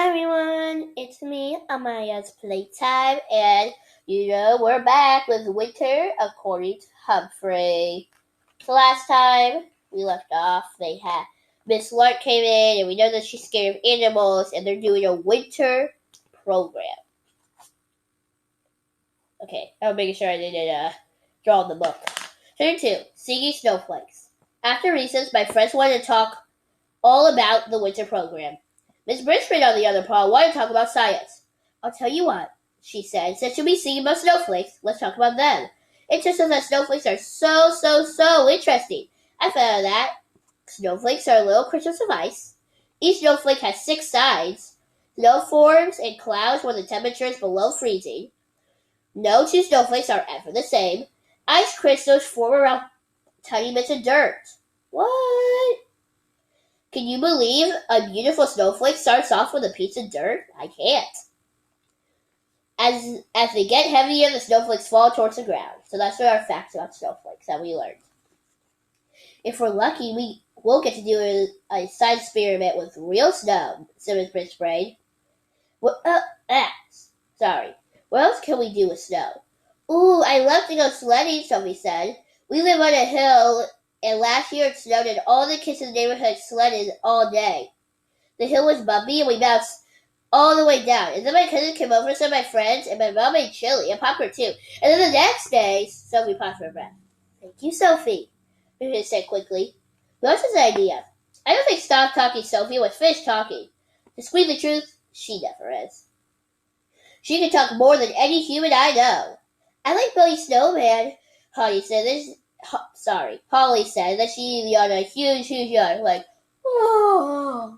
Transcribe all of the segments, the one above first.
Everyone, it's me, Amaya's Playtime, and we're back with Winter according to Humphrey. So last time we left off, they had Miss Lark came in, and we know that she's scared of animals, and they're doing a winter program. Okay, I'm making sure I didn't draw the book. Turn 2, Singing Snowflakes. After recess, my friends wanted to talk all about the winter program. Miss Brisbane, on the other part, wanted to talk about science. I'll tell you what, she said. Since you'll be singing about snowflakes, let's talk about them. It just says that snowflakes are so interesting. I found out that snowflakes are little crystals of ice. Each snowflake has 6 sides. Snow forms in clouds when the temperature is below freezing. No 2 snowflakes are ever the same. Ice crystals form around tiny bits of dirt. What? Can you believe a beautiful snowflake starts off with a piece of dirt? I can't. As they get heavier, the snowflakes fall towards the ground. So that's what our facts about snowflakes that we learned. If we're lucky, we'll get to do a science experiment with real snow, said Miss Brisbane. Sorry. What else can we do with snow? Ooh, I love to go sledding, Sophie said. We live on a hill, and last year it snowed and all the kids in the neighborhood sledded all day. The hill was bumpy and we bounced all the way down. And then my cousin came over, some of my friends, and my mom made chili and popcorn too. And then the next day, Sophie paused for breath. Thank you, Sophie, Vivian said quickly. What's his idea? I don't think Stop Talking Sophie was finished talking. To speak the truth, she never is. She can talk more than any human I know. I like Billy Snowman, Holly said that she yawned a huge yawn, like, oh.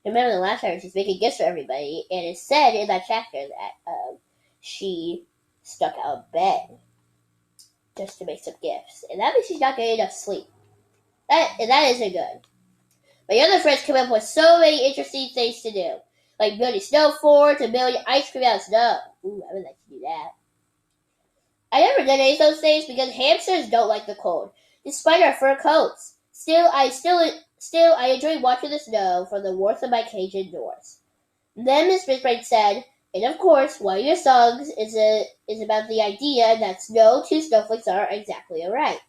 Remember the last time she's making gifts for everybody, and it said in that chapter that she stuck out of bed just to make some gifts, and that means she's not getting enough sleep. That isn't good. My other friends come up with so many interesting things to do, like building snow forts and building ice cream out of snow. Ooh, I would like to do that. I never did any of those things because hamsters don't like the cold, despite our fur coats. Still, I enjoy watching the snow from the warmth of my cage indoors. Then Miss Brisbane said, and of course, one of your songs is about the idea that no 2 snowflakes are exactly alike.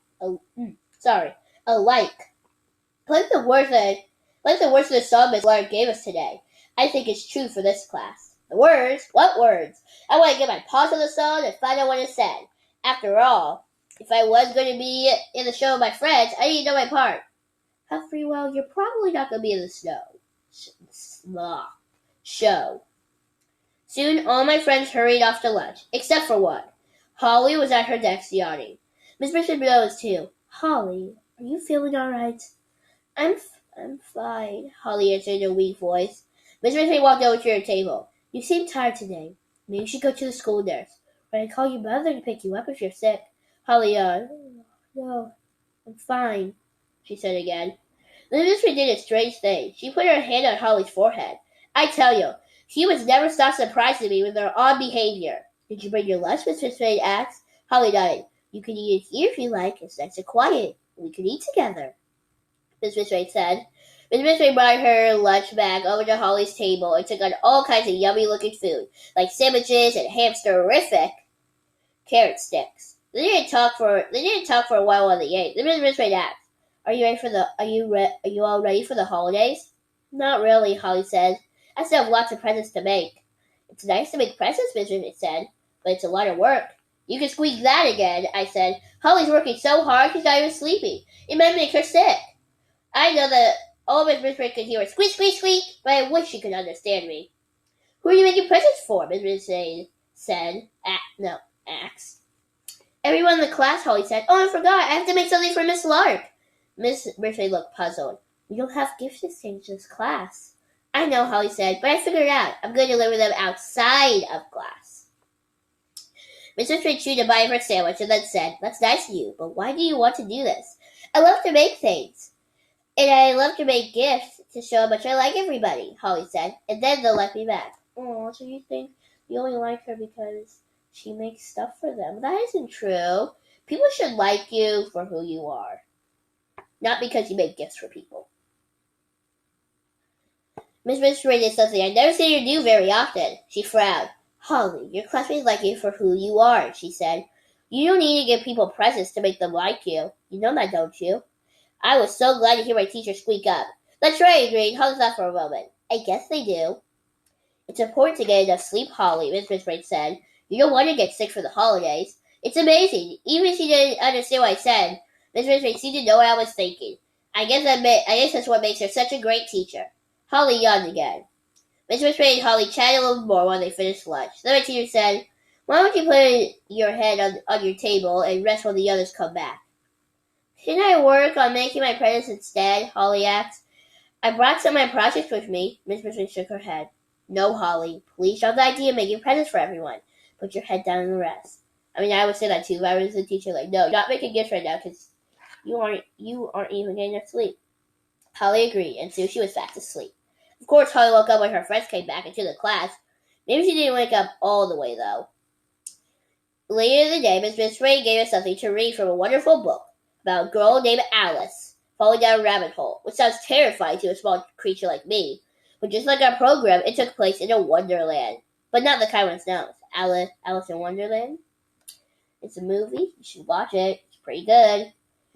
Like the words of the song Miss Lark gave us today. I think it's true for this class. The words? What words? I want to get my paws on the song and find out what it said. After all, if I was going to be in the show with my friends, I need to know my part. Humphrey, well, you're probably not going to be in the show. Soon, all my friends hurried off to lunch, except for one. Holly was at her desk yawning. Miss Bishop noticed too. Holly, are you feeling all right? I'm fine, Holly answered in a weak voice. Miss Bishop walked over to her table. You seem tired today. Maybe you should go to the school nurse. Or I call your mother to pick you up if you're sick. Holly yawned. No, I'm fine, she said again. Then Miss Bishop did a strange thing. She put her hand on Holly's forehead. I tell you, humans never stop surprising me with their odd behavior. Did you bring your lunch? Miss Bishop asked. Holly nodded. You can eat it here if you like. It's nice and quiet. We can eat together, Miss Bishop said. Miss Bishop brought her lunch bag over to Holly's table and took on all kinds of yummy-looking food, like sandwiches and hamster-rific carrot sticks. They didn't talk for a while while they ate. Then Miss Bishop asked, Are you all ready for the holidays? Not really, Holly said. I still have lots of presents to make. It's nice to make presents, Miss Bishop said, but it's a lot of work. You can squeak that again, I said. Holly's working so hard she's not even sleeping. It might make her sick. I know that all Miss Brisbane could hear was squeak, squeak, squeak, but I wish she could understand me. Who are you making presents for? Miss Brisbane asked. Everyone in the class, Holly said. Oh, I forgot. I have to make something for Miss Lark. Miss Brisbane looked puzzled. We don't have gift exchange in this class. I know, Holly said, but I figured it out. I'm going to deliver them outside of class. Miss Brisbane chewed a bite of her sandwich and then said, That's nice of you, but why do you want to do this? I love to make things. And I love to make gifts to show how much I like everybody, Holly said, and then they'll let me back. Oh, so you think you only like her because she makes stuff for them? That isn't true. People should like you for who you are, not because you make gifts for people. Miss Ray did something I'd never seen her do very often. She frowned. Holly, your classmates like you for who you are, she said. You don't need to give people presents to make them like you. You know that, don't you? I was so glad to hear my teacher squeak up. That's right, agreed. Holly thought for a moment. I guess they do. It's important to get enough sleep, Holly, Miss Ray said. You don't want to get sick for the holidays. It's amazing. Even if she didn't understand what I said, Miss Ray seemed to know what I was thinking. I guess that's what makes her such a great teacher. Holly yawned again. Miss Ray and Holly chatted a little more while they finished lunch. Then my teacher said, why don't you put your head on your table and rest while the others come back? Shouldn't I work on making my presents instead? Holly asked. I brought some of my projects with me. Miss Ray shook her head. No, Holly. Please drop the idea of making presents for everyone. Put your head down and rest. I mean, I would say that too if I was the teacher. Like, no, not making gifts right now because you aren't even getting enough sleep. Holly agreed, and soon she was fast asleep. Of course, Holly woke up when her friends came back into the class. Maybe she didn't wake up all the way, though. Later in the day, Miss Ray gave us something to read from a wonderful book about a girl named Alice falling down a rabbit hole, which sounds terrifying to a small creature like me. But just like our program, it took place in a wonderland. But not the kind one knows. Alice in Wonderland? It's a movie. You should watch it. It's pretty good.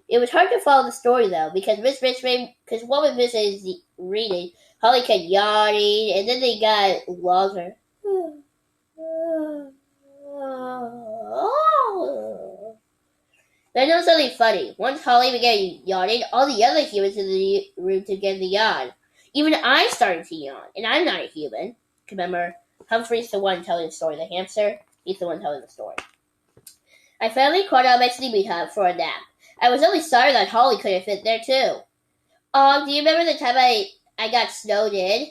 It was hard to follow the story, though, because because what was Miss Ray's reading, Holly kept yawning, and then they got longer. Then there was something funny. Once Holly began yawning, all the other humans in the room began to yawn. Even I started to yawn, and I'm not a human. Remember, Humphrey's the one telling the story. The hamster, he's the one telling the story. I finally crawled out of my sleeping hut for a nap. I was only sorry that Holly couldn't fit there, too. Do you remember the time I got snowed in?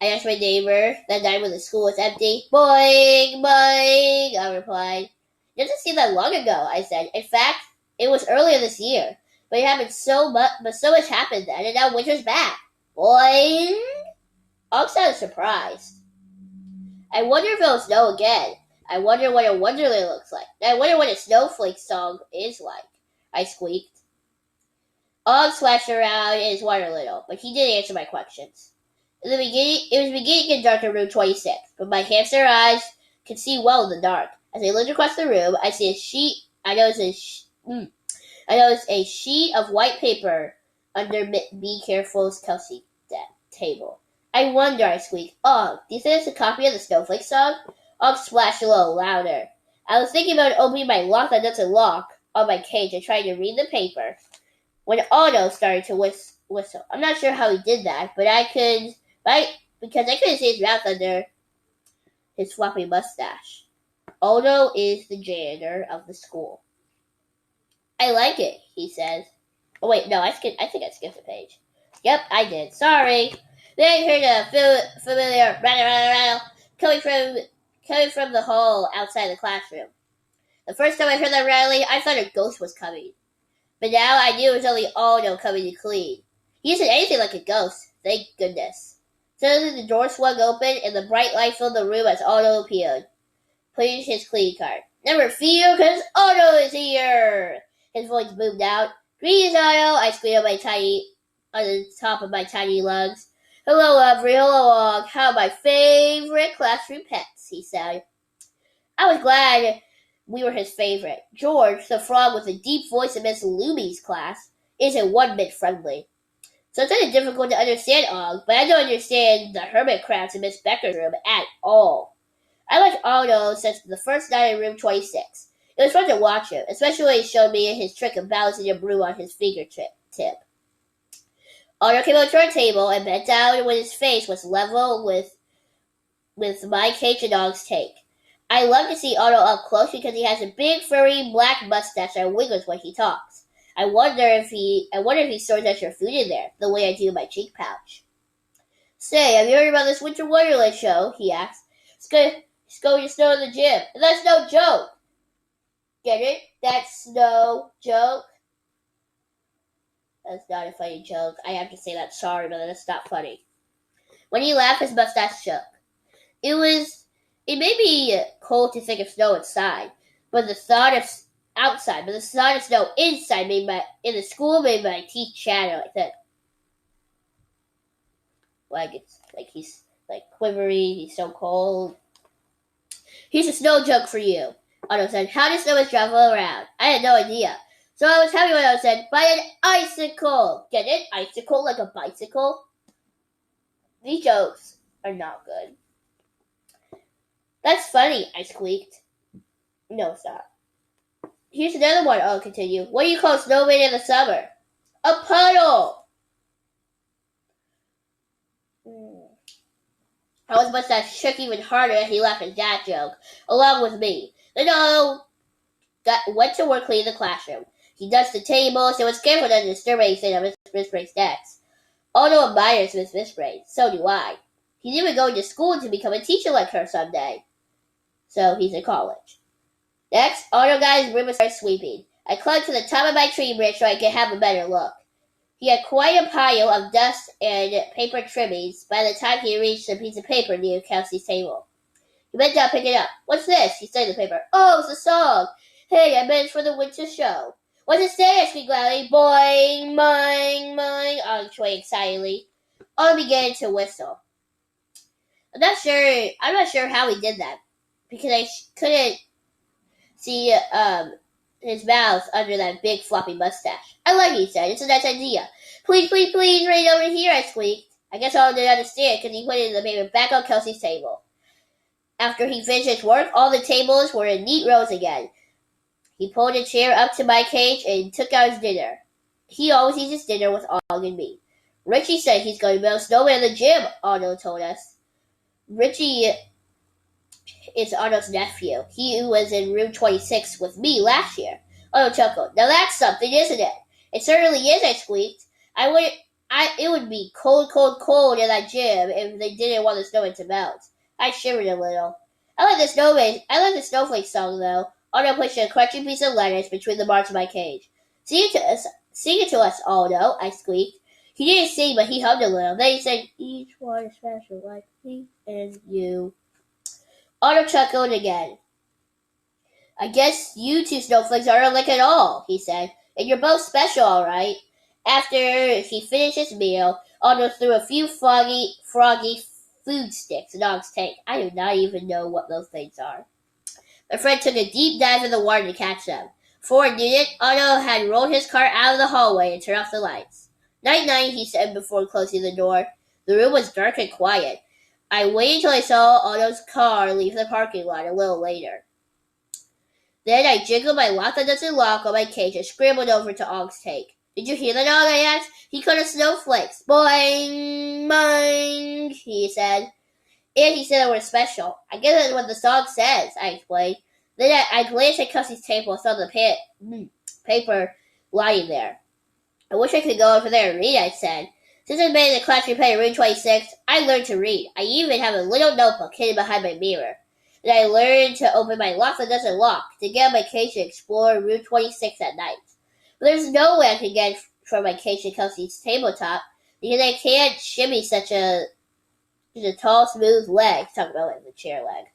I asked my neighbor that night when the school was empty. Boing, boing, I replied. It doesn't seem that long ago, I said. In fact, it was earlier this year. But it happened so much happened then, and now winter's back. Boing! Og sounded surprised. I wonder if it'll snow again. I wonder what a wonderland looks like. I wonder what a snowflake song is like. I squeaked. Og splashed around in his water a little, but he didn't answer my questions. In the beginning, it was beginning to get dark in room 26, but my hamster eyes could see well in the dark. As I looked across the room, I noticed a sheet of white paper under Be Careful's Kelsey table. I wonder, I squeaked. Og, do you think it's a copy of the Snowflake song? Og splashed a little louder. I was thinking about opening my lock that doesn't lock on my cage and trying to read the paper when Otto started to whistle. I'm not sure how he did that, but because I couldn't see his mouth under his floppy mustache. Otto is the janitor of the school. I like it, he says. Oh wait, no, I think I skipped a page. Yep, I did. Sorry. Then I heard a familiar rattle coming from the hall outside the classroom. The first time I heard that rattling, I thought a ghost was coming. But now I knew it was only Otto coming to clean. He isn't anything like a ghost, thank goodness. Suddenly the door swung open and the bright light filled the room as Otto appeared, putting his cleaning cart. Never fear, because Otto is here! His voice boomed out. Greetings, Otto! I squealed on the top of my tiny lungs. Hello, Humphrey. Hello, Og. How are my favorite classroom pets? He said. I was glad we were his favorite. George, the frog with the deep voice in Miss Luby's class, isn't one bit friendly. So it's kind of difficult to understand Og, but I don't understand the hermit crabs in Miss Becker's room at all. I liked Otto since the first night in room 26. It was fun to watch him, especially when he showed me his trick of balancing a broom on his fingertip. Otto came over to our table and bent down when his face was level with my cage and Og's take. I love to see Otto up close because he has a big furry black mustache and wiggles when he talks. I wonder if he stores extra food in there, the way I do in my cheek pouch. Say, have you heard about this Winter Wonderland show? He asked. It's going to snow in the gym. And that's no joke. Get it? That's no joke. That's not a funny joke. I have to say that. Sorry, but that's not funny. When he laughed, his mustache shook. It made me cold to think of snow inside, but the thought of snow inside in the school made my teeth chatter like that. Like it's like he's like quivery. He's so cold. Here's a snow joke for you. Otto said, how does snow travel around? I had no idea. So I was happy when Otto said, by an icicle. Get it? Icicle like a bicycle? These jokes are not good. That's funny, I squeaked. No, it's not. Here's another one, I'll continue. What do you call snowman in the summer? A puddle! Otto's mustache shook even harder as he laughed at that joke, along with me. Then Otto went to work cleaning the classroom. He dusted the tables and was careful not to disturb anything on Miss Brace's desk. Otto admires Miss Brace. So do I. He's even going to school to become a teacher like her someday. So he's in college. Next, Otto got his room and started sweeping. I clung to the top of my tree branch so I could have a better look. He had quite a pile of dust and paper trimmings by the time he reached a piece of paper near Kelsey's table. He bent down, picked it up. What's this? He studied the paper. Oh, it's a song. Hey, I meant it for the winter show. What's it say? I squeaked loudly. Boing, boing, boing. Otto swayed excitedly. Otto began to whistle. I'm not sure how he did that because I couldn't see his mouth under that big floppy mustache. I like it, he said. It's a nice idea. Please, please, please, right over here, I squeaked. I guess Otto didn't understand because he put the paper back on Kelsey's table. After he finished his work, all the tables were in neat rows again. He pulled a chair up to my cage and took out his dinner. He always eats his dinner with Og and me. Richie said he's going to build a snowman in the gym, Otto told us. Richie is Otto's nephew. He was in room 26 with me last year. Otto chuckled. Now that's something, isn't it? It certainly is, I squeaked. It would be cold, cold, cold in that gym if they didn't want the snowman to melt. I shivered a little. I like the snowflake song, though. Otto pushed a crunchy piece of lettuce between the bars of my cage. Sing it to us, Otto, I squeaked. He didn't sing, but he hummed a little. Then he said, each one is special like me and you. Otto chuckled again. I guess you two snowflakes aren't alike at all, he said. And you're both special, all right. After he finished his meal, Otto threw a few froggy food sticks in Og's tank. I do not even know what those things are. My friend took a deep dive in the water to catch them. Before I knew it, Otto had rolled his car out of the hallway and turned off the lights. Night-night, he said before closing the door. The room was dark and quiet. I waited until I saw Otto's car leave the parking lot a little later. Then I jiggled my lock that doesn't lock on my cage and scrambled over to Og's tank. Did you hear that, Og? I asked. He caught a snowflakes. Boing, boing, he said. And he said they were special. I guess that's what the song says, I explained. Then I glanced at Kelsey's table and saw the paper lying there. I wish I could go over there and read, I said. Since I made the classroom play in room 26, I learned to read. I even have a little notebook hidden behind my mirror. And I learned to open my lock that doesn't lock, to get on my cage and explore room 26 at night. But there's no way I can get from my cage to Kelsey's tabletop, because I can't shimmy such a tall, smooth leg. Talking about like the chair leg.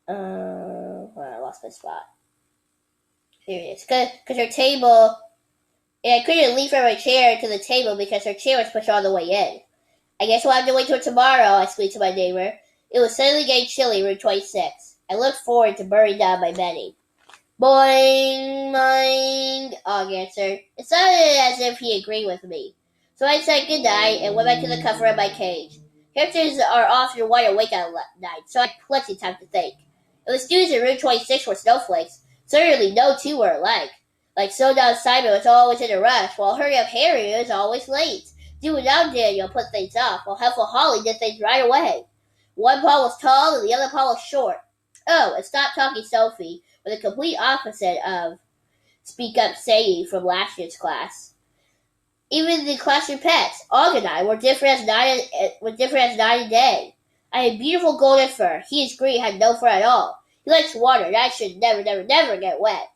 Well, I lost my spot. Here it is. Because her table, and I couldn't leave from my chair to the table because her chair was pushed all the way in. I guess we'll have to wait till tomorrow, I squeaked to my neighbor. It was suddenly getting chilly in room 26. I looked forward to burning down my bedding. Boing, boing, Og answered. It sounded as if he agreed with me. So I said goodnight and went back to the cover of my cage. Hamsters are often wide awake at night, so I had plenty of time to think. If the students in room 26 were snowflakes, certainly no two were alike. Like Snowdown Simon was always in a rush, while Hurry Up Harry was always late. Do It Now Daniel put things off, while Helpful Holly did things right away. One paw was tall and the other paw was short. Oh, and Stop Talking Sophie were the complete opposite of Speak Up Sadie from last year's class. Even the classroom pets, Og and I, were different as night and day. I had beautiful golden fur. He is green, had no fur at all. He likes water, and I should never get wet.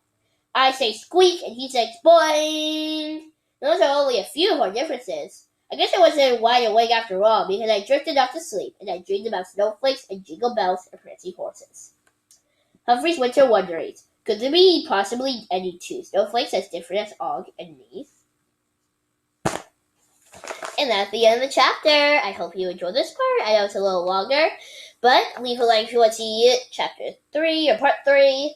I say squeak, and he says boing. Those are only a few of our differences. I guess I wasn't wide awake after all, because I drifted off to sleep, and I dreamed about snowflakes and jingle bells and prancing horses. Humphrey's winter wonderings. Could there be possibly any two snowflakes as different as Og and me? And that's the end of the chapter. I hope you enjoyed this part. I know it's a little longer, but leave a like if you want to see chapter 3 or part 3.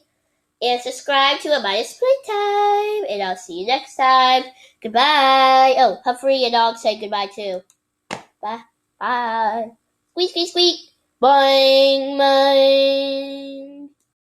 And subscribe to Amaya's Playtime. And I'll see you next time. Goodbye. Oh, Humphrey and Dog say goodbye too. Bye. Bye. Squeak, squeak, squeak. Boing, boing.